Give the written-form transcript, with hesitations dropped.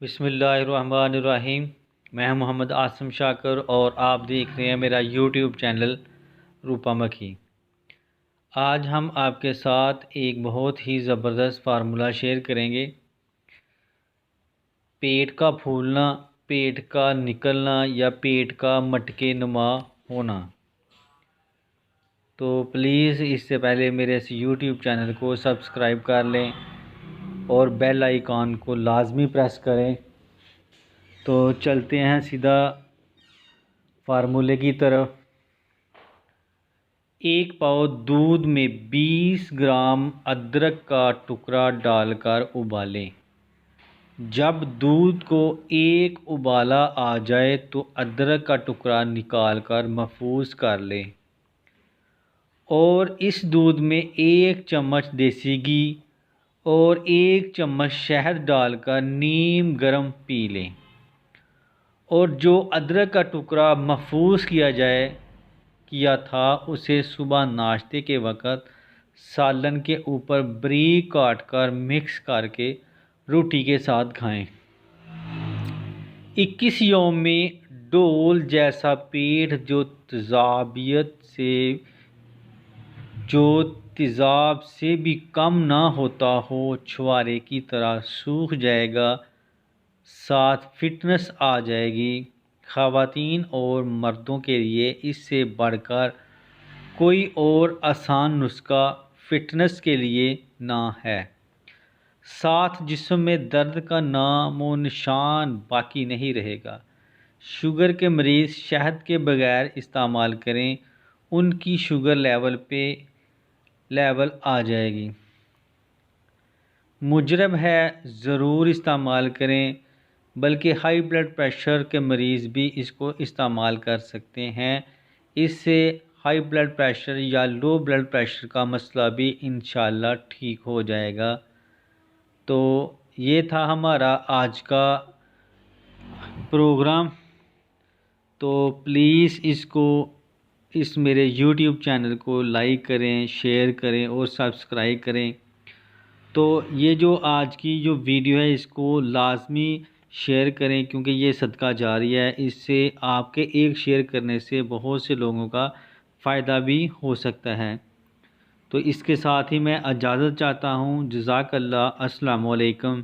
बिस्मिल्लाहिर्रहमानिर्रहीम। मैं मोहम्मद आसम शाकर और आप देख रहे हैं मेरा यूट्यूब चैनल रूपा मक्खी। आज हम आपके साथ एक बहुत ही ज़बरदस्त फार्मूला शेयर करेंगे। पेट का फूलना, पेट का निकलना या पेट का मटके नुमा होना। तो प्लीज़ इससे पहले मेरे इस यूट्यूब चैनल को सब्सक्राइब कर लें और बेल आइकॉन को लाजमी प्रेस करें। तो चलते हैं सीधा फार्मूले की तरफ। एक पाव दूध में 20 ग्राम अदरक का टुकड़ा डालकर उबालें। जब दूध को एक उबाला आ जाए तो अदरक का टुकड़ा निकालकर महफूज कर लें और इस दूध में 1 चम्मच देसी घी और 1 चम्मच शहद डालकर नीम गर्म पी लें। और जो अदरक का टुकड़ा महफूज किया था उसे सुबह नाश्ते के वक़्त सालन के ऊपर बारीक काट कर मिक्स करके रोटी के साथ खाएं। 21 यौम में डोल जैसा पेट जो तेज़ाब से भी कम ना होता हो छुआरे की तरह सूख जाएगा, साथ फिटनेस आ जाएगी। ख़वातीन और मर्दों के लिए इससे बढ़कर कोई और आसान नुस्खा फिटनेस के लिए ना है। साथ जिस्म में दर्द का नामो निशान बाकी नहीं रहेगा। शुगर के मरीज़ शहद के बगैर इस्तेमाल करें, उनकी शुगर लेवल आ जाएगी। मुजरब है, ज़रूर इस्तेमाल करें, बल्कि हाई ब्लड प्रेशर के मरीज़ भी इसको इस्तेमाल कर सकते हैं। इससे हाई ब्लड प्रेशर या लो ब्लड प्रेशर का मसला भी इंशाल्लाह ठीक हो जाएगा। तो ये था हमारा आज का प्रोग्राम। तो प्लीज़ इस मेरे यूट्यूब चैनल को लाइक करें, शेयर करें और सब्सक्राइब करें। तो ये जो आज की जो वीडियो है इसको लाजमी शेयर करें, क्योंकि ये सदका जारिया है। इससे आपके एक शेयर करने से बहुत से लोगों का फ़ायदा भी हो सकता है। तो इसके साथ ही मैं इजाज़त चाहता हूँ। जज़ाकल्लाह। अस्सलामु अलैकुम।